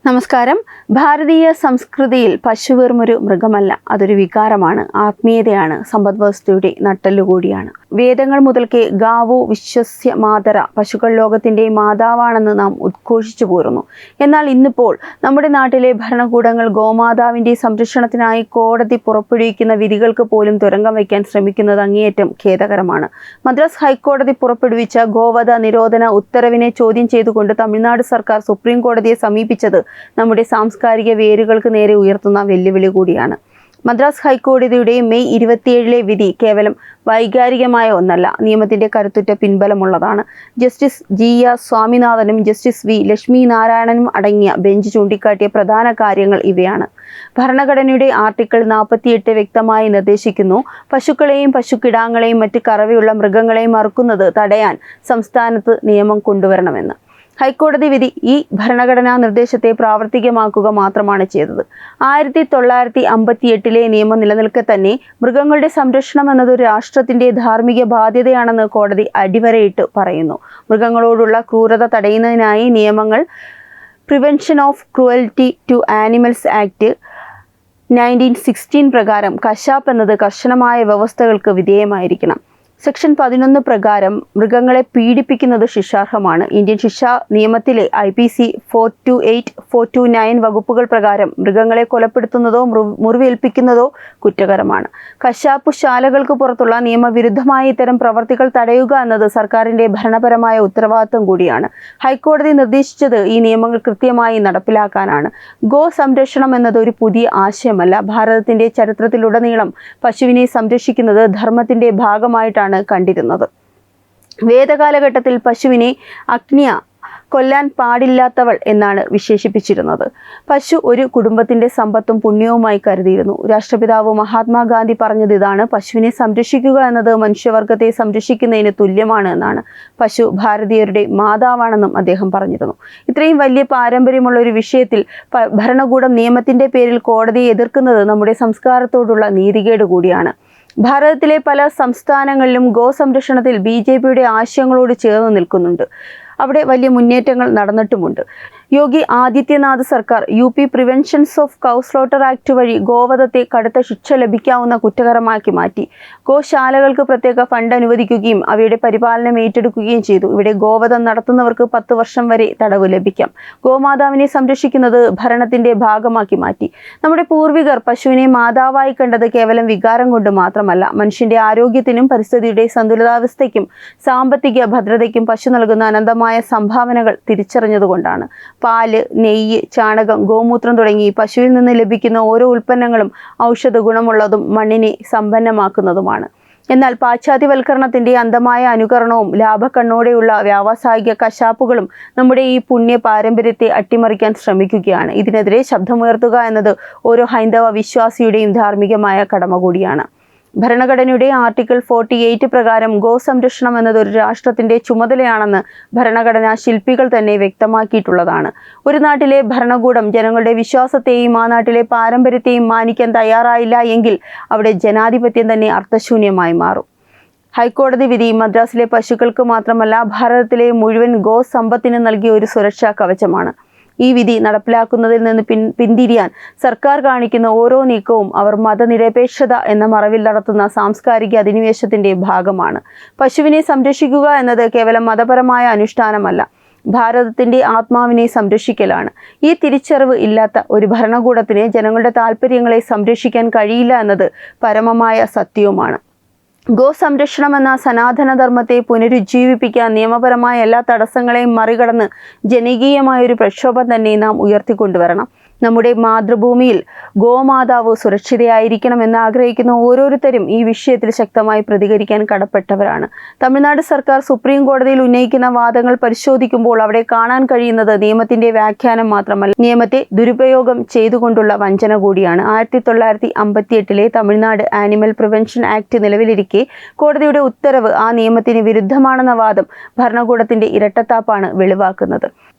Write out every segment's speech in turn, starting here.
നമസ്കാരം. ഭാരതീയ സംസ്കൃതിയിൽ പശു വെറുമൊരു മൃഗമല്ല, അതൊരു വികാരമാണ്, ആത്മീയതയാണ്, സമ്പദ്വ്യവസ്ഥയുടെ നട്ടെല്ലുകൂടിയാണ്. വേദങ്ങൾ മുതൽക്കേ ഗാവോ വിശ്വസ്യ മാതര, പശുക്കൾ ലോകത്തിൻ്റെ മാതാവാണെന്ന് നാം ഉദ്ഘോഷിച്ചു പോരുന്നു. എന്നാൽ ഇന്നിപ്പോൾ നമ്മുടെ നാട്ടിലെ ഭരണകൂടങ്ങൾ ഗോമാതാവിൻ്റെ സംരക്ഷണത്തിനായി കോടതി പുറപ്പെടുവിക്കുന്ന വിധികൾക്ക് പോലും തുരങ്കം വയ്ക്കാൻ ശ്രമിക്കുന്നത് അങ്ങേയറ്റം ഖേദകരമാണ്. മദ്രാസ് ഹൈക്കോടതി പുറപ്പെടുവിച്ച ഗോവധ നിരോധന ഉത്തരവിനെ ചോദ്യം ചെയ്തുകൊണ്ട് തമിഴ്നാട് സർക്കാർ സുപ്രീം കോടതിയെ സമീപിച്ചത് നമ്മുടെ സാംസ്കാരിക വേരുകൾക്ക് നേരെ ഉയർത്തുന്ന വെല്ലുവിളി കൂടിയാണ്. മദ്രാസ് ഹൈക്കോടതിയുടെ മെയ് 27 വിധി കേവലം വൈകാരികമായ ഒന്നല്ല, നിയമത്തിന്റെ കരുത്തുറ്റ പിൻബലമുള്ളതാണ്. ജസ്റ്റിസ് GR സ്വാമിനാഥനും ജസ്റ്റിസ് V ലക്ഷ്മി നാരായണനും അടങ്ങിയ ബെഞ്ച് ചൂണ്ടിക്കാട്ടിയ പ്രധാന കാര്യങ്ങൾ ഇവയാണ്. ഭരണഘടനയുടെ ആർട്ടിക്കിൾ 48 വ്യക്തമായി നിർദ്ദേശിക്കുന്നു, പശുക്കളെയും പശുക്കിടാങ്ങളെയും മറ്റ് കറവയുള്ള മൃഗങ്ങളെയും അറുക്കുന്നത് തടയാൻ സംസ്ഥാനത്ത് നിയമം കൊണ്ടുവരണമെന്ന്. ഹൈക്കോടതി വിധി ഈ ഭരണഘടനാ നിർദ്ദേശത്തെ പ്രാവർത്തികമാക്കുക മാത്രമാണ് ചെയ്തത്. 1958 നിയമം നിലനിൽക്കെ തന്നെ മൃഗങ്ങളുടെ സംരക്ഷണം എന്നത് ഒരു രാഷ്ട്രത്തിന്റെ ധാർമ്മിക ബാധ്യതയാണെന്ന് കോടതി അടിവരയിട്ട് പറയുന്നു. മൃഗങ്ങളോടുള്ള ക്രൂരത തടയുന്നതിനായി നിയമങ്ങൾ prevention of cruelty to animals act 1916 പ്രകാരം കശാപ്പ് എന്നത് കർശനമായ വ്യവസ്ഥകൾക്ക് വിധേയമായിരിക്കണം. സെക്ഷൻ 11 പ്രകാരം മൃഗങ്ങളെ പീഡിപ്പിക്കുന്നത് ശിക്ഷാർഹമാണ്. ഇന്ത്യൻ ശിക്ഷാ നിയമത്തിലെ IPC 428, 429 വകുപ്പുകൾ പ്രകാരം മൃഗങ്ങളെ കൊലപ്പെടുത്തുന്നതോ മുറിവേൽപ്പിക്കുന്നതോ കുറ്റകരമാണ്. കശാപ്പുശാലകൾക്ക് പുറത്തുള്ള നിയമവിരുദ്ധമായ ഇത്തരം പ്രവർത്തികൾ തടയുക എന്നത് സർക്കാരിന്റെ ഭരണപരമായ ഉത്തരവാദിത്വം കൂടിയാണ്. ഹൈക്കോടതി നിർദ്ദേശിച്ചത് ഈ നിയമങ്ങൾ കൃത്യമായി നടപ്പിലാക്കാനാണ്. ഗോ സംരക്ഷണം എന്നത് ഒരു പുതിയ ആശയമല്ല. ഭാരതത്തിന്റെ ചരിത്രത്തിലുടനീളം പശുവിനെ സംരക്ഷിക്കുന്നത് ധർമ്മത്തിന്റെ ഭാഗമായിട്ടാണ് കണ്ടിരുന്നത്. വേദകാലഘട്ടത്തിൽ പശുവിനെ അഗ്നിയ, കൊല്ലാൻ പാടില്ലാത്തവൾ എന്നാണ് വിശേഷിപ്പിച്ചിരുന്നത്. പശു ഒരു കുടുംബത്തിന്റെ സമ്പത്തും പുണ്യവുമായി കരുതിയിരുന്നു. രാഷ്ട്രപിതാവ് മഹാത്മാഗാന്ധി പറഞ്ഞത് ഇതാണ്: പശുവിനെ സംരക്ഷിക്കുക എന്നത് മനുഷ്യവർഗത്തെ സംരക്ഷിക്കുന്നതിന് തുല്യമാണ് എന്നാണ്. പശു ഭാരതീയരുടെ മാതാവാണെന്നും അദ്ദേഹം പറഞ്ഞിരുന്നു. ഇത്രയും വലിയ പാരമ്പര്യമുള്ള ഒരു വിഷയത്തിൽ ഭരണകൂടം നിയമത്തിന്റെ പേരിൽ കോടതിയെ എതിർക്കുന്നത് നമ്മുടെ സംസ്കാരത്തോടുള്ള നീതികേട് കൂടിയാണ്. ഭാരതത്തിലെ പല സംസ്ഥാനങ്ങളിലും ഗോ സംരക്ഷണത്തിൽ BJPയുടെ ആശയങ്ങളോട് ചേർന്ന് നിൽക്കുന്നുണ്ട്. അവിടെ വലിയ മുന്നേറ്റങ്ങൾ നടന്നിട്ടുമുണ്ട്. യോഗി ആദിത്യനാഥ് സർക്കാർ UP preventions of cow slaughter act വഴി ഗോവധത്തെ കടുത്ത ശിക്ഷ ലഭിക്കാവുന്ന കുറ്റകരമാക്കി മാറ്റി. ഗോശാലകൾക്ക് പ്രത്യേക ഫണ്ട് അനുവദിക്കുകയും അവയുടെ പരിപാലനം ഏറ്റെടുക്കുകയും ചെയ്തു. ഇവിടെ ഗോവധം നടത്തുന്നവർക്ക് 10 വർഷം വരെ തടവ് ലഭിക്കാം. ഗോമാതാവിനെ സംരക്ഷിക്കുന്നത് ഭരണത്തിന്റെ ഭാഗമാക്കി മാറ്റി. നമ്മുടെ പൂർവികർ പശുവിനെ മാതാവായി കണ്ടത് കേവലം വികാരം കൊണ്ട് മാത്രമല്ല, മനുഷ്യന്റെ ആരോഗ്യത്തിനും പരിസ്ഥിതിയുടെ സന്തുലിതാവസ്ഥയ്ക്കും സാമ്പത്തിക ഭദ്രതയ്ക്കും പശു നൽകുന്ന അനന്തമായ സംഭാവനകൾ തിരിച്ചറിഞ്ഞതുകൊണ്ടാണ്. പാല്, നെയ്യ്, ചാണകം, ഗോമൂത്രം തുടങ്ങി പശുവിൽ നിന്ന് ലഭിക്കുന്ന ഓരോ ഉൽപ്പന്നങ്ങളും ഔഷധ ഗുണമുള്ളതും മണ്ണിനെ സമ്പന്നമാക്കുന്നതുമാണ്. എന്നാൽ പാശ്ചാത്യവൽക്കരണത്തിന്റെ അന്ധമായ അനുകരണവും ലാഭക്കണ്ണോടെയുള്ള വ്യാവസായിക കശാപ്പുകളും നമ്മുടെ ഈ പുണ്യ പാരമ്പര്യത്തെ അട്ടിമറിക്കാൻ ശ്രമിക്കുകയാണ്. ഇതിനെതിരെ ശബ്ദമുയർത്തുക എന്നത് ഓരോ ഹൈന്ദവ വിശ്വാസിയുടെയും ധാർമ്മികമായ കടമ കൂടിയാണ്. ഭരണഘടനയുടെ ആർട്ടിക്കിൾ 48 പ്രകാരം ഗോ സംരക്ഷണം എന്നത് ഒരു രാഷ്ട്രത്തിന്റെ ചുമതലയാണെന്ന് ഭരണഘടനാ ശില്പികൾ തന്നെ വ്യക്തമാക്കിയിട്ടുള്ളതാണ്. ഒരു നാട്ടിലെ ഭരണകൂടം ജനങ്ങളുടെ വിശ്വാസത്തെയും ആ നാട്ടിലെ പാരമ്പര്യത്തെയും മാനിക്കാൻ തയ്യാറായില്ല എങ്കിൽ അവിടെ ജനാധിപത്യം തന്നെ അർത്ഥശൂന്യമായി മാറും. ഹൈക്കോടതി വിധി മദ്രാസിലെ പശുക്കൾക്ക് മാത്രമല്ല, ഭാരതത്തിലെ മുഴുവൻ ഗോ സമ്പത്തിന് നൽകിയ ഒരു സുരക്ഷാ കവചമാണ്. ഈ വിധി നടപ്പിലാക്കുന്നതിൽ നിന്ന് പിന്തിരിയാൻ സർക്കാർ കാണിക്കുന്ന ഓരോ നീക്കവും അവർ മതനിരപേക്ഷത എന്ന മറവിൽ നടത്തുന്ന സാംസ്കാരിക അധിനിവേശത്തിന്റെ ഭാഗമാണ്. പശുവിനെ സംരക്ഷിക്കുക എന്നത് കേവലം മതപരമായ അനുഷ്ഠാനമല്ല, ഭാരതത്തിന്റെ ആത്മാവിനെ സംരക്ഷിക്കലാണ്. ഈ തിരിച്ചറിവ് ഇല്ലാത്ത ഒരു ഭരണകൂടത്തിന് ജനങ്ങളുടെ താല്പര്യങ്ങളെ സംരക്ഷിക്കാൻ കഴിയില്ല എന്നത് പരമമായ സത്യവുമാണ്. ഗോ സംരക്ഷണം എന്ന സനാതനധർമ്മത്തെ പുനരുജ്ജീവിപ്പിക്കാൻ നിയമപരമായ എല്ലാ തടസ്സങ്ങളെയും മറികടന്ന് ജനകീയമായ ഒരു പ്രക്ഷോഭം തന്നെ നാം ഉയർത്തിക്കൊണ്ടുവരണം. നമ്മുടെ മാതൃഭൂമിയിൽ ഗോമാതാവ് സുരക്ഷിതയായിരിക്കണമെന്ന് ആഗ്രഹിക്കുന്ന ഓരോരുത്തരും ഈ വിഷയത്തിൽ ശക്തമായി പ്രതികരിക്കാൻ കടപ്പെട്ടവരാണ്. തമിഴ്നാട് സർക്കാർ സുപ്രീം കോടതിയിൽ ഉന്നയിക്കുന്ന വാദങ്ങൾ പരിശോധിക്കുമ്പോൾ അവിടെ കാണാൻ കഴിയുന്നത് നിയമത്തിന്റെ വ്യാഖ്യാനം മാത്രമല്ല, നിയമത്തെ ദുരുപയോഗം ചെയ്തുകൊണ്ടുള്ള വഞ്ചന കൂടിയാണ്. 1958 തമിഴ്നാട് ആനിമൽ പ്രിവെൻഷൻ ആക്ട് നിലവിലിരിക്കെ കോടതിയുടെ ഉത്തരവ് ആ നിയമത്തിന് വിരുദ്ധമാണെന്ന വാദം ഭരണകൂടത്തിന്റെ ഇരട്ടത്താപ്പാണ് വെളിവാക്കുന്നത്.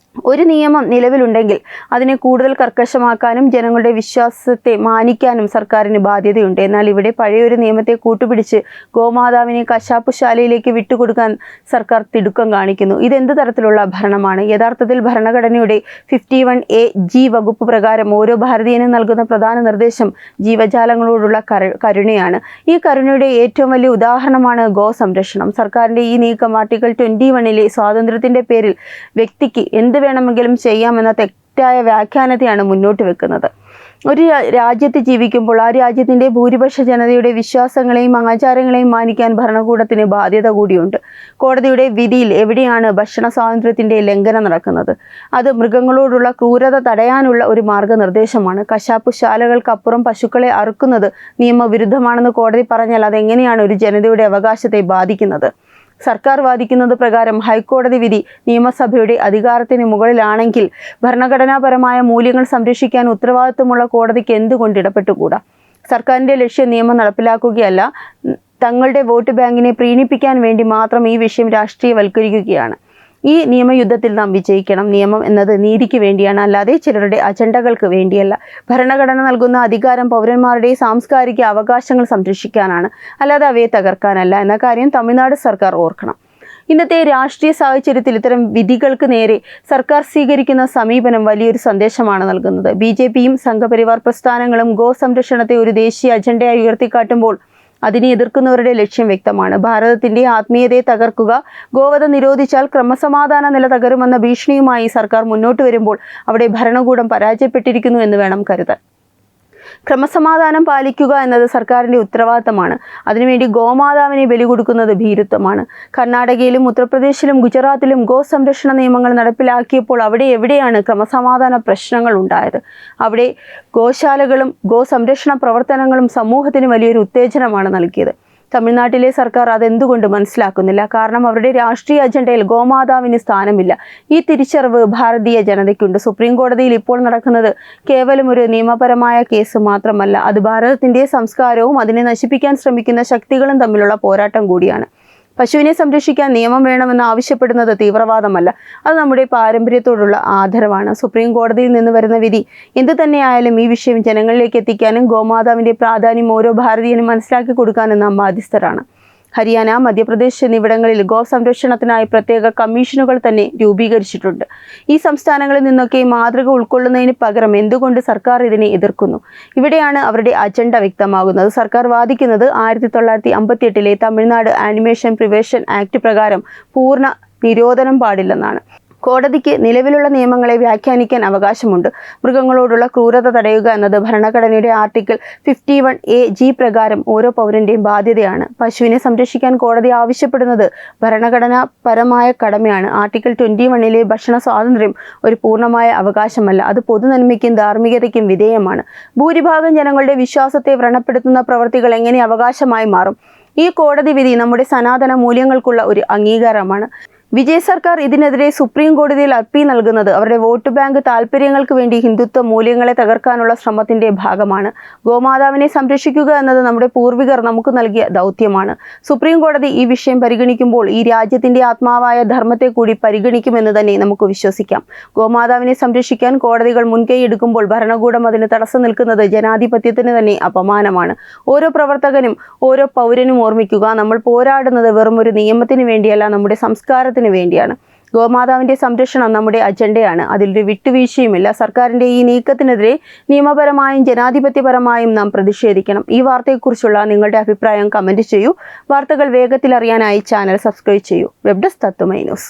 ഒരു നിയമം നിലവിലുണ്ടെങ്കിൽ അതിനെ കൂടുതൽ കർക്കശമാക്കാനും ജനങ്ങളുടെ വിശ്വാസത്തെ മാനിക്കാനും സർക്കാരിന് ബാധ്യതയുണ്ട്. എന്നാൽ ഇവിടെ പഴയൊരു നിയമത്തെ കൂട്ടുപിടിച്ച് ഗോമാതാവിനെ കശാപ്പുശാലയിലേക്ക് വിട്ടുകൊടുക്കാൻ സർക്കാർ തിടുക്കം കാണിക്കുന്നു. ഇതെന്ത് തരത്തിലുള്ള ഭരണമാണ്? യഥാർത്ഥത്തിൽ ഭരണഘടനയുടെ 51A(G) വകുപ്പ് പ്രകാരം ഓരോ ഭാരതീയനും നൽകുന്ന പ്രധാന നിർദ്ദേശം ജീവജാലങ്ങളോടുള്ള കരുണയാണ്. ഈ കരുണയുടെ ഏറ്റവും വലിയ ഉദാഹരണമാണ് ഗോ സംരക്ഷണം. സർക്കാരിന്റെ ഈ നീക്കം ആർട്ടിക്കിൾ 21 സ്വാതന്ത്ര്യത്തിന്റെ പേരിൽ വ്യക്തിക്ക് എന്ത് വേണമെങ്കിലും ചെയ്യാമെന്ന തെറ്റായ വ്യാഖ്യാനത്തെയാണ് മുന്നോട്ട് വെക്കുന്നത്. ഒരു രാജ്യത്ത് ജീവിക്കുമ്പോൾ ആ രാജ്യത്തിൻ്റെ ഭൂരിപക്ഷ ജനതയുടെ വിശ്വാസങ്ങളെയും ആചാരങ്ങളെയും മാനിക്കാൻ ഭരണകൂടത്തിന് ബാധ്യത കൂടിയുണ്ട്. കോടതിയുടെ വിധിയിൽ എവിടെയാണ് ഭക്ഷണ സ്വാതന്ത്ര്യത്തിൻ്റെ ലംഘനം നടക്കുന്നത്? അത് മൃഗങ്ങളോടുള്ള ക്രൂരത തടയാനുള്ള ഒരു മാർഗനിർദ്ദേശമാണ്. കശാപ്പുശാലകൾക്കപ്പുറം പശുക്കളെ അറുക്കുന്നത് നിയമവിരുദ്ധമാണെന്ന് കോടതി പറഞ്ഞാൽ അതെങ്ങനെയാണ് ഒരു ജനതയുടെ അവകാശത്തെ ബാധിക്കുന്നത്? സർക്കാർ വാദിക്കുന്നത് പ്രകാരം ഹൈക്കോടതി വിധി നിയമസഭയുടെ അധികാരത്തിന് മുകളിലാണെങ്കിൽ ഭരണഘടനാപരമായ മൂല്യങ്ങൾ സംരക്ഷിക്കാൻ ഉത്തരവാദിത്വമുള്ള കോടതിക്ക് എന്തുകൊണ്ട് ഇടപെട്ടുകൂടാ? സർക്കാരിൻ്റെ ലക്ഷ്യം നിയമം നടപ്പിലാക്കുകയല്ല, തങ്ങളുടെ വോട്ട് ബാങ്കിനെ പ്രീണിപ്പിക്കാൻ വേണ്ടി മാത്രം ഈ വിഷയം രാഷ്ട്രീയവൽക്കരിക്കുകയാണ്. ഈ നിയമയുദ്ധത്തിൽ നാം വിജയിക്കണം. നിയമം എന്നത് നീതിക്ക് വേണ്ടിയാണ്, അല്ലാതെ ചിലരുടെ അജണ്ടകൾക്ക് വേണ്ടിയല്ല. ഭരണഘടന നൽകുന്ന അധികാരം പൗരന്മാരുടെ സാംസ്കാരിക അവകാശങ്ങൾ സംരക്ഷിക്കാനാണ്, അല്ലാതെ അവയെ തകർക്കാനല്ല എന്ന കാര്യം തമിഴ്നാട് സർക്കാർ ഓർക്കണം. ഇന്നത്തെ രാഷ്ട്രീയ സാഹചര്യത്തിൽ ഇത്തരം വിധികൾക്ക് നേരെ സർക്കാർ സ്വീകരിക്കുന്ന സമീപനം വലിയൊരു സന്ദേശമാണ് നൽകുന്നത്. BJPയും സംഘപരിവാർ പ്രസ്ഥാനങ്ങളും ഗോ സംരക്ഷണത്തെ ഒരു ദേശീയ അജണ്ടയായി ഉയർത്തിക്കാട്ടുമ്പോൾ അതിനെ എതിർക്കുന്നവരുടെ ലക്ഷ്യം വ്യക്തമാണ്. ഭാരതത്തിന്റെ ആത്മീയതയെ തകർക്കുക, ഗോവധം നിരോധിച്ചാൽ ക്രമസമാധാന നില തകരുമെന്ന ഭീഷണിയുമായി സർക്കാർ മുന്നോട്ട് വരുമ്പോൾ അവിടെ ഭരണകൂടം പരാജയപ്പെട്ടിരിക്കുന്നു എന്ന് വേണം കരുതാൻ. ക്രമസമാധാനം പാലിക്കുക എന്നത് സർക്കാരിൻ്റെ ഉത്തരവാദിത്തമാണ്. അതിനുവേണ്ടി ഗോമാതാവിനെ ബലി കൊടുക്കുന്നത് ഭീരുത്വമാണ്. കർണാടകയിലും ഉത്തർപ്രദേശിലും ഗുജറാത്തിലും ഗോ സംരക്ഷണ നിയമങ്ങൾ നടപ്പിലാക്കിയപ്പോൾ അവിടെ എവിടെയാണ് ക്രമസമാധാന പ്രശ്നങ്ങൾ ഉണ്ടായത്? അവിടെ ഗോശാലകളും ഗോ സംരക്ഷണ പ്രവർത്തനങ്ങളും സമൂഹത്തിന് വലിയൊരു ഉത്തേജനമാണ് നൽകിയത്. തമിഴ്നാട്ടിലെ സർക്കാർ അതെന്തുകൊണ്ട് മനസ്സിലാക്കുന്നില്ല? കാരണം അവരുടെ രാഷ്ട്രീയ അജണ്ടയിൽ ഗോമാതാവിന് സ്ഥാനമില്ല. ഈ തിരിച്ചറിവ് ഭാരതീയ ജനതയ്ക്കുണ്ട്. സുപ്രീം കോടതിയിൽ ഇപ്പോൾ നടക്കുന്നത് കേവലം ഒരു നിയമപരമായ കേസ് മാത്രമല്ല, അത് ഭാരതത്തിൻ്റെ സംസ്കാരവും അതിനെ നശിപ്പിക്കാൻ ശ്രമിക്കുന്ന ശക്തികളും തമ്മിലുള്ള പോരാട്ടം കൂടിയാണ്. പശുവിനെ സംരക്ഷിക്കാൻ നിയമം വേണമെന്ന് ആവശ്യപ്പെടുന്നത് തീവ്രവാദമല്ല, അത് നമ്മുടെ പാരമ്പര്യത്തോടുള്ള ആദരവാണ്. സുപ്രീം കോടതിയിൽ നിന്ന് വരുന്ന വിധി എന്തു തന്നെയായാലും ഈ വിഷയം ജനങ്ങളിലേക്ക് എത്തിക്കാനും ഗോമാതാവിൻ്റെ പ്രാധാന്യം ഓരോ ഭാരതീയനും മനസ്സിലാക്കി കൊടുക്കാനും നാം ബാധ്യസ്ഥരാണ്. ഹരിയാന, മധ്യപ്രദേശ് എന്നിവിടങ്ങളിൽ ഗോ സംരക്ഷണത്തിനായി പ്രത്യേക കമ്മീഷനുകൾ തന്നെ രൂപീകരിച്ചിട്ടുണ്ട്. ഈ സംസ്ഥാനങ്ങളിൽ നിന്നൊക്കെ മാതൃക ഉൾക്കൊള്ളുന്നതിന് പകരം എന്തുകൊണ്ട് സർക്കാർ ഇതിനെ എതിർക്കുന്നു? ഇവിടെയാണ് അവരുടെ അജണ്ട വ്യക്തമാകുന്നത്. സർക്കാർ വാദിക്കുന്നത് 1958 തമിഴ്നാട് ആനിമേഷൻ പ്രിവെൻഷൻ ആക്ട് പ്രകാരം പൂർണ്ണ നിരോധനം പാടില്ലെന്നാണ്. കോടതിക്ക് നിലവിലുള്ള നിയമങ്ങളെ വ്യാഖ്യാനിക്കാൻ അവകാശമുണ്ട്. മൃഗങ്ങളോടുള്ള ക്രൂരത തടയുക എന്നത് ഭരണഘടനയുടെ ആർട്ടിക്കിൾ 51A(G) പ്രകാരം ഓരോ പൗരന്റെയും ബാധ്യതയാണ്. പശുവിനെ സംരക്ഷിക്കാൻ കോടതി ആവശ്യപ്പെടുന്നത് ഭരണഘടനാപരമായ കടമയാണ്. ആർട്ടിക്കിൾ 21 ഭക്ഷണ സ്വാതന്ത്ര്യം ഒരു പൂർണ്ണമായ അവകാശമല്ല, അത് പൊതുനന്മയ്ക്കും ധാർമ്മികതയ്ക്കും വിധേയമാണ്. ഭൂരിഭാഗം ജനങ്ങളുടെ വിശ്വാസത്തെ വ്രണപ്പെടുത്തുന്ന പ്രവൃത്തികൾ എങ്ങനെ അവകാശമായി മാറും? ഈ കോടതി വിധി നമ്മുടെ സനാതന മൂല്യങ്ങൾക്കുള്ള ഒരു അംഗീകാരമാണ്. വിജയ് സർക്കാർ ഇതിനെതിരെ സുപ്രീം കോടതിയിൽ അപ്പീൽ നൽകുന്നത് അവരുടെ വോട്ട് ബാങ്ക് താൽപ്പര്യങ്ങൾക്ക് വേണ്ടി ഹിന്ദുത്വ മൂല്യങ്ങളെ തകർക്കാനുള്ള ശ്രമത്തിന്റെ ഭാഗമാണ്. ഗോമാതാവിനെ സംരക്ഷിക്കുക എന്നത് നമ്മുടെ പൂർവികർ നമുക്ക് നൽകിയ ദൗത്യമാണ്. സുപ്രീം കോടതി ഈ വിഷയം പരിഗണിക്കുമ്പോൾ ഈ രാജ്യത്തിന്റെ ആത്മാവായ ധർമ്മത്തെ കൂടി പരിഗണിക്കുമെന്ന് തന്നെ നമുക്ക് വിശ്വസിക്കാം. ഗോമാതാവിനെ സംരക്ഷിക്കാൻ കോടതികൾ മുൻകൈ എടുക്കുമ്പോൾ ഭരണകൂടം അതിന് തടസ്സം നിൽക്കുന്നത് ജനാധിപത്യത്തിന് തന്നെ അപമാനമാണ്. ഓരോ പ്രവർത്തകനും ഓരോ പൗരനും ഓർമ്മിക്കുക, നമ്മൾ പോരാടുന്നത് വെറും ഒരു നിയമത്തിന് വേണ്ടിയല്ല, നമ്മുടെ സംസ്കാരത്തിന് വേണ്ടിയാണ്. ഗോമാതാവിന്റെ സംരക്ഷണം നമ്മുടെ അജണ്ടയാണ്, അതിലൊരു വിട്ടുവീഴ്ചയുമില്ല. സർക്കാരിന്റെ ഈ നീക്കത്തിനെതിരെ നിയമപരമായും ജനാധിപത്യപരമായും നാം പ്രതിഷേധിക്കണം. ഈ വാർത്തയെക്കുറിച്ചുള്ള നിങ്ങളുടെ അഭിപ്രായം കമന്റ് ചെയ്യൂ. വാർത്തകൾ വേഗത്തിൽ അറിയാനായി ചാനൽ സബ്സ്ക്രൈബ് ചെയ്യൂ. വെബ് ഡെസ്ക് തത്വമൈ ന്യൂസ്.